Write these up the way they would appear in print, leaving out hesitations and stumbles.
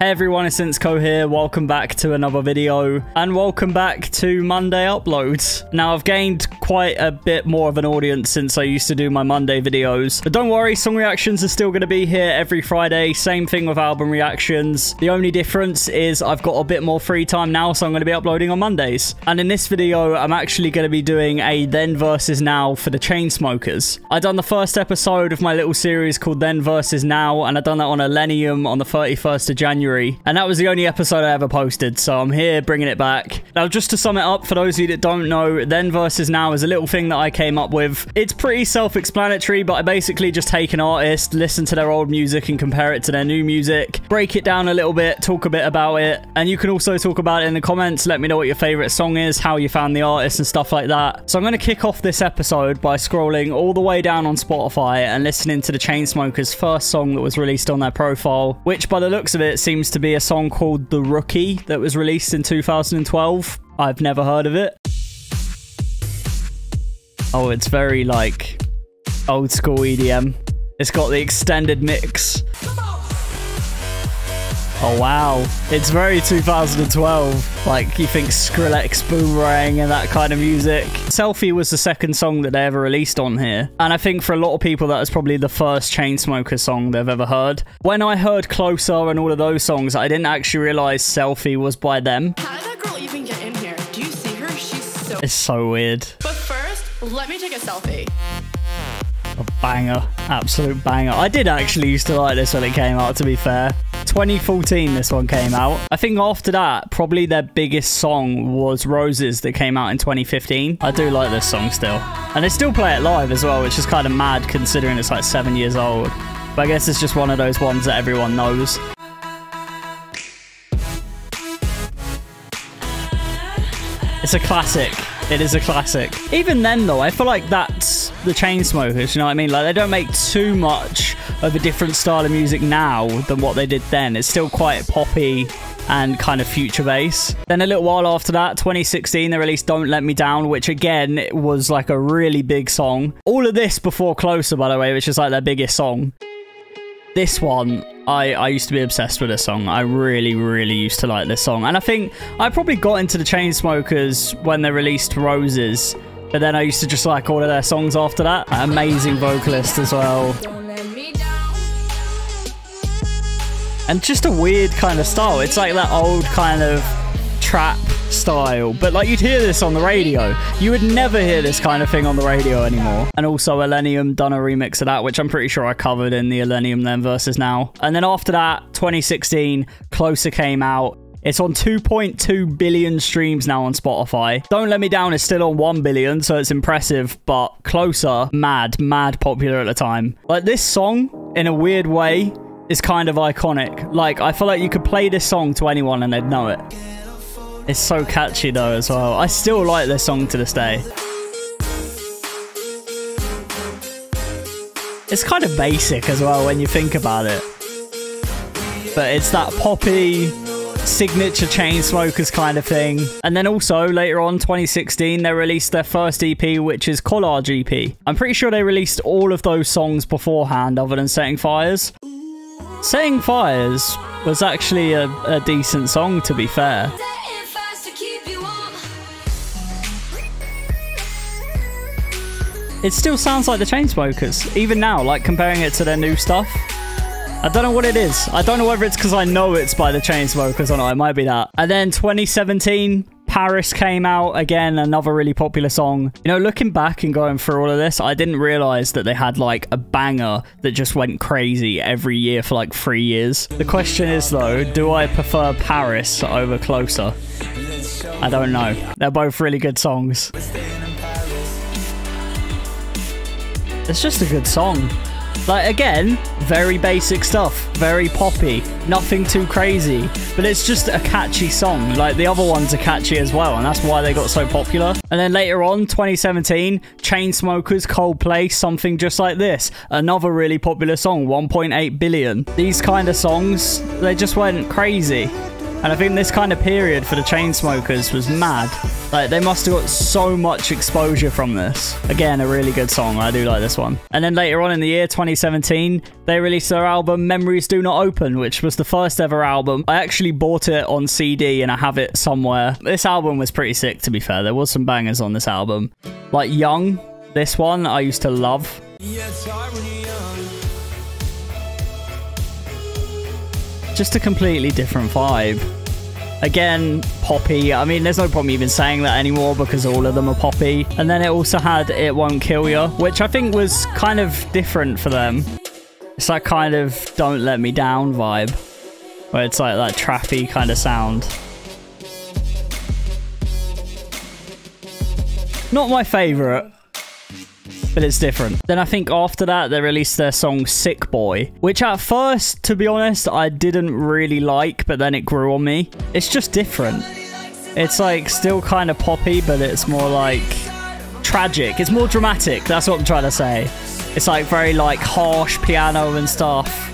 Hey everyone, it's Insko here. Welcome back to another video and welcome back to Monday uploads. Now I've gained quite a bit more of an audience since I used to do my Monday videos, but don't worry, song reactions are still going to be here every Friday. Same thing with album reactions. The only difference is I've got a bit more free time now, so I'm going to be uploading on Mondays. And in this video, I'm actually going to be doing a then versus now for the Chainsmokers. I done the first episode of my little series called Then versus Now, and I done that on Millennium on the 31st of January. And that was the only episode I ever posted, so I'm here bringing it back. Now, just to sum it up, for those of you that don't know, Then versus Now is a little thing that I came up with. It's pretty self-explanatory, but I basically just take an artist, listen to their old music and compare it to their new music, break it down a little bit, talk a bit about it, and you can also talk about it in the comments. Let me know what your favorite song is, how you found the artist and stuff like that. So I'm going to kick off this episode by scrolling all the way down on Spotify and listening to the Chainsmokers' first song that was released on their profile, which by the looks of it seems to be a song called The Rookie that was released in 2012. I've never heard of it. Oh, it's very like old school EDM. It's got the extended mix. Oh wow, it's very 2012. Like, you think Skrillex, Boomerang and that kind of music. Selfie was the second song that they ever released on here, and I think for a lot of people that was probably the first Chainsmokers song they've ever heard. When I heard Closer and all of those songs, I didn't actually realize Selfie was by them. How did that girl even get in here? Do you see her? She's so... It's so weird. But first, let me take a selfie. A banger. Absolute banger. I did actually used to like this when it came out, to be fair. 2014 this one came out. I think after that, probably their biggest song was Roses that came out in 2015. I do like this song still. And they still play it live as well, which is kind of mad considering it's like 7 years old. But I guess it's just one of those ones that everyone knows. It's a classic. It is a classic. Even then though, I feel like that's the Chainsmokers, you know what I mean? Like, they don't make too much of a different style of music now than what they did then. It's still quite poppy and kind of future bass. Then a little while after that, 2016, they released Don't Let Me Down, which again was like a really big song. All of this before Closer, by the way, which is like their biggest song. This one, I used to be obsessed with this song. I really, really used to like this song. And I think I probably got into the Chainsmokers when they released Roses, but then I used to just like all of their songs after that. Amazing vocalist as well. And just a weird kind of style. It's like that old kind of trap style, but like you'd hear this on the radio. You would never hear this kind of thing on the radio anymore. And also Millennium done a remix of that, which I'm pretty sure I covered in the Millennium Then versus Now. And then after that, 2016, Closer came out. It's on 2.2 billion streams now on Spotify. Don't Let Me Down is still on 1 billion, so it's impressive, but Closer, mad popular at the time. Like, this song, in a weird way, is kind of iconic. Like, I feel like you could play this song to anyone and they'd know it. It's so catchy though as well. I still like this song to this day. It's kind of basic as well when you think about it. But it's that poppy, signature Chainsmokers kind of thing. And then also, later on, 2016, they released their first EP, which is Collage EP. I'm pretty sure they released all of those songs beforehand other than Setting Fires. Setting Fires was actually a decent song, to be fair. It still sounds like the Chainsmokers, even now, like comparing it to their new stuff. I don't know what it is. I don't know whether it's because I know it's by the Chainsmokers or not. It might be that. And then 2017, Paris came out. Again, another really popular song. You know, looking back and going through all of this, I didn't realize that they had like a banger that just went crazy every year for like 3 years. The question is though, do I prefer Paris over Closer? I don't know. They're both really good songs. It's just a good song. Like, again, very basic stuff, very poppy, nothing too crazy, but it's just a catchy song. Like, the other ones are catchy as well, and that's why they got so popular. And then later on, 2017, Chainsmokers, Coldplay, Something Just Like This, another really popular song, 1.8 billion. These kind of songs, they just went crazy. And I think this kind of period for the Chainsmokers was mad. Like, they must have got so much exposure from this. Again, a really good song. I do like this one. And then later on in the year, 2017, they released their album Memories Do Not Open, which was the first ever album. I actually bought it on CD and I have it somewhere. This album was pretty sick, to be fair. There was some bangers on this album. Like Young, this one, I used to love. Just a completely different vibe. Again, poppy. I mean, there's no problem even saying that anymore because all of them are poppy. And then it also had It Won't Kill Ya, which I think was kind of different for them. It's that kind of Don't Let Me Down vibe, where it's like that trappy kind of sound. Not my favourite, but it's different. Then I think after that, they released their song Sick Boy, which at first, to be honest, I didn't really like, but then it grew on me. It's just different. It's like still kind of poppy, but it's more like tragic. It's more dramatic. That's what I'm trying to say. It's like very like harsh piano and stuff.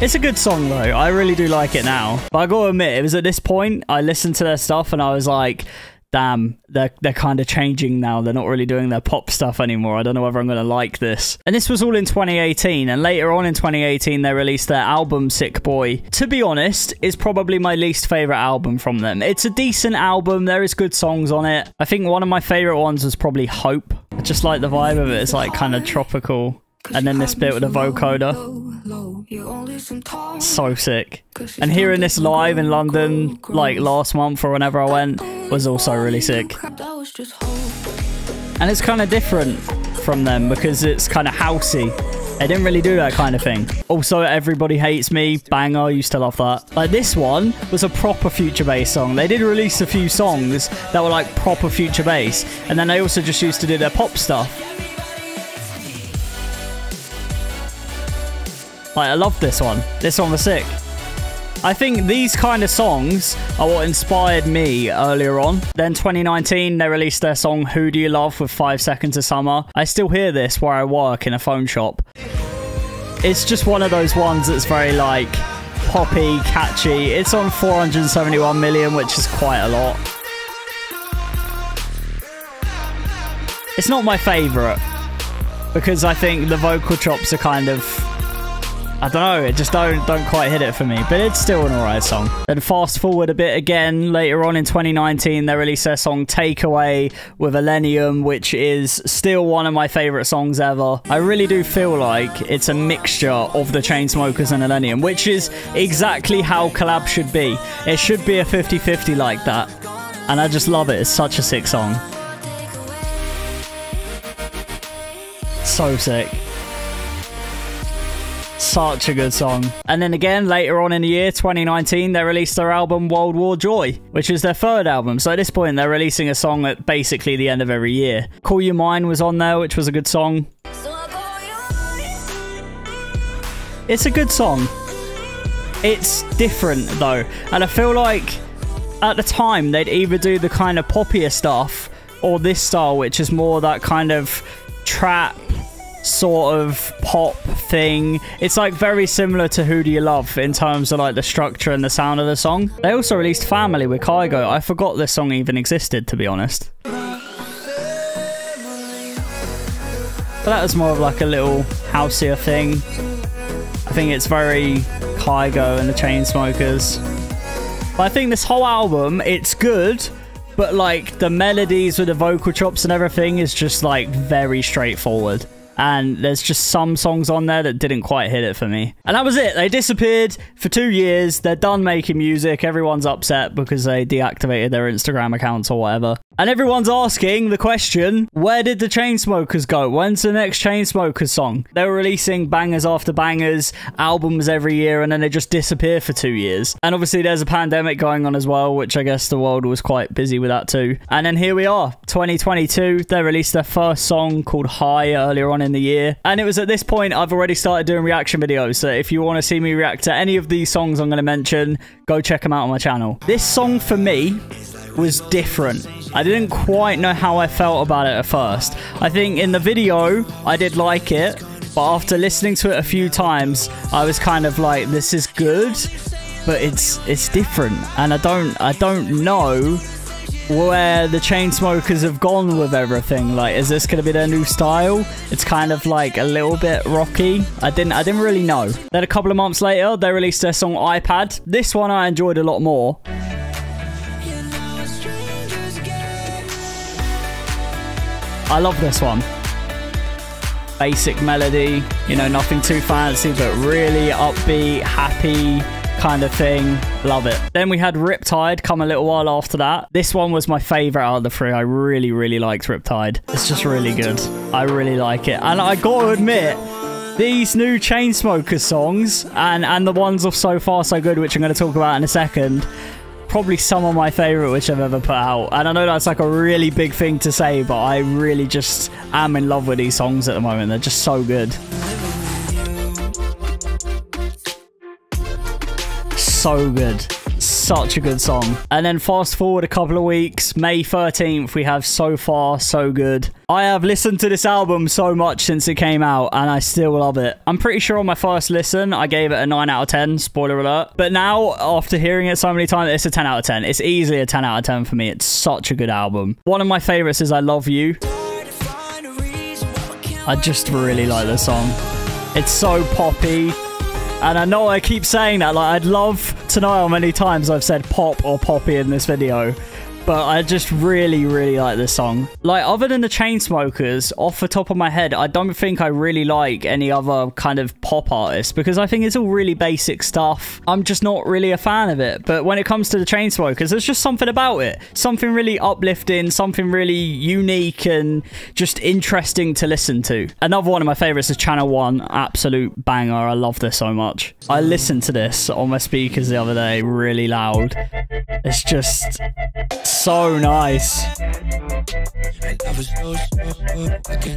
It's a good song though. I really do like it now. But I gotta admit, it was at this point I listened to their stuff and I was like, damn, they're kind of changing now. They're not really doing their pop stuff anymore. I don't know whether I'm going to like this. And this was all in 2018. And later on in 2018, they released their album Sick Boy. To be honest, it's probably my least favorite album from them. It's a decent album. There is good songs on it. I think one of my favorite ones was probably Hope. I just like the vibe of it. It's like kind of tropical. And then this bit with the vocoder. So sick. And hearing this live in London, like last month or whenever I went, was also really sick. And it's kind of different from them because it's kind of housey. They didn't really do that kind of thing. Also, Everybody Hates Me, banger, I used to love that. Like this one was a proper Future Bass song. They did release a few songs that were like proper Future Bass. And then they also just used to do their pop stuff. Like, I love this one. This one was sick. I think these kind of songs are what inspired me earlier on. Then 2019, they released their song Who Do You Love with 5 Seconds of Summer. I still hear this where I work in a phone shop. It's just one of those ones that's very like poppy, catchy. It's on 471 million, which is quite a lot. It's not my favourite because I think the vocal chops are kind of, I don't know, it just don't quite hit it for me, but it's still an alright song. Then fast forward a bit again, later on in 2019, they released their song Takeaway with Illenium, which is still one of my favourite songs ever. I really do feel like it's a mixture of the Chainsmokers and Illenium, which is exactly how collab should be. It should be a 50-50 like that. And I just love it. It's such a sick song. So sick. Such a good song. And then again, later on in the year, 2019, they released their album World War Joy, which is their third album. So at this point, they're releasing a song at basically the end of every year. Call You Mine was on there, which was a good song. It's a good song. It's different, though. And I feel like at the time, they'd either do the kind of poppier stuff or this style, which is more that kind of trap sort of pop thing. It's like very similar to Who Do You Love in terms of like the structure and the sound of the song. They also released Family with Kygo. I forgot this song even existed, to be honest. But that was more of like a little houseier thing. I think it's very Kygo and the Chainsmokers. But I think this whole album, it's good, but like the melodies with the vocal chops and everything is just like very straightforward. And there's just some songs on there that didn't quite hit it for me. And that was it. They disappeared for 2 years. They're done making music. Everyone's upset because they deactivated their Instagram accounts or whatever. And everyone's asking the question, where did the Chainsmokers go? When's the next Chainsmokers song? They were releasing bangers after bangers, albums every year, and then they just disappear for 2 years. And obviously there's a pandemic going on as well, which I guess the world was quite busy with that too. And then here we are, 2022. They released their first song called High earlier on in the year. And it was at this point I've already started doing reaction videos. So if you want to see me react to any of these songs I'm going to mention, go check them out on my channel. This song for me was different. I didn't quite know how I felt about it at first. I think in the video, I did like it, but after listening to it a few times, I was kind of like, this is good, but it's different, and I don't know where the Chainsmokers have gone with everything. Like, is this gonna be their new style? It's kind of like a little bit rocky. I didn't really know. Then a couple of months later, they released their song iPad. This one I enjoyed a lot more. I love this one. Basic melody, you know, nothing too fancy, but really upbeat, happy kind of thing. Love it. Then we had Riptide come a little while after that. This one was my favorite out of the three. I really liked Riptide. It's just really good. I really like it. And I gotta admit, these new Chainsmokers songs and the ones of So Far So Good, which I'm going to talk about in a second, probably some of my favorite which I've ever put out. And I know that's like a really big thing to say, but I really just am in love with these songs at the moment. They're just so good. So good. Such a good song. And then fast forward a couple of weeks, May 13th, we have So Far So Good. I have listened to this album so much since it came out, and I still love it. I'm pretty sure on my first listen, I gave it a 9 out of 10, spoiler alert. But now, after hearing it so many times, it's a 10 out of 10. It's easily a 10 out of 10 for me. It's such a good album. One of my favorites is I Love You. I just really like this song. It's so poppy. And I know I keep saying that, like, I'd love to know how many times I've said pop or poppy in this video, but I just really like this song. Like, other than the Chainsmokers, off the top of my head, I don't think I really like any other kind of pop artist, because I think it's all really basic stuff. I'm just not really a fan of it. But when it comes to the Chainsmokers, there's just something about it. Something really uplifting, something really unique and just interesting to listen to. Another one of my favorites is Channel 1. Absolute banger. I love this so much. I listened to this on my speakers the other day really loud. It's just so nice.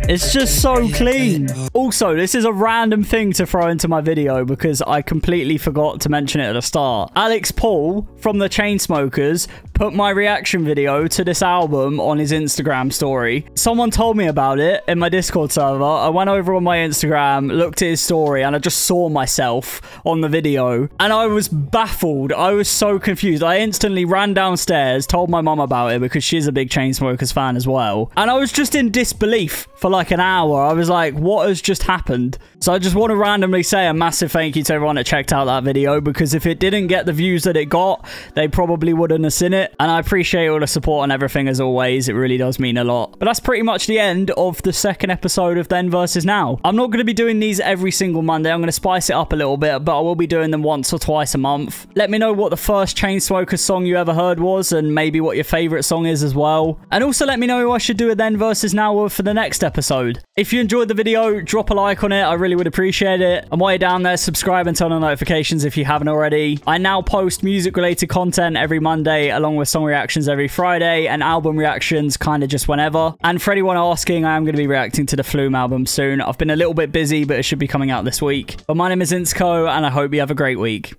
It's just so clean. Also, this is a random thing to throw into my video because I completely forgot to mention it at the start. Alex Paul from the Chainsmokers put my reaction video to this album on his Instagram story. Someone told me about it in my Discord server. I went over on my Instagram, looked at his story, and I just saw myself on the video. And I was baffled. I was so confused. I instantly ran downstairs, told my mum about it because she's a big Chainsmokers fan as well. And I was just in disbelief for like an hour. I was like, what has just happened? So I just want to randomly say a massive thank you to everyone that checked out that video, because if it didn't get the views that it got, they probably wouldn't have seen it. And I appreciate all the support and everything as always. It really does mean a lot. But that's pretty much the end of the second episode of Then versus Now. I'm not going to be doing these every single Monday. I'm going to spice it up a little bit, but I will be doing them once or twice a month. Let me know what the first Chainsmokers song you ever heard was, and maybe what your favorite song is as well. And also let me know who I should do a Then versus Now with for the next episode. If you enjoyed the video, drop a like on it. I really would appreciate it. And while you're down there, subscribe and turn on notifications if you haven't already. I now post music related content every Monday, along with song reactions every Friday, and album reactions kind of just whenever. And for anyone asking, I am going to be reacting to the Flume album soon. I've been a little bit busy, but it should be coming out this week. But my name is Insko, and I hope you have a great week.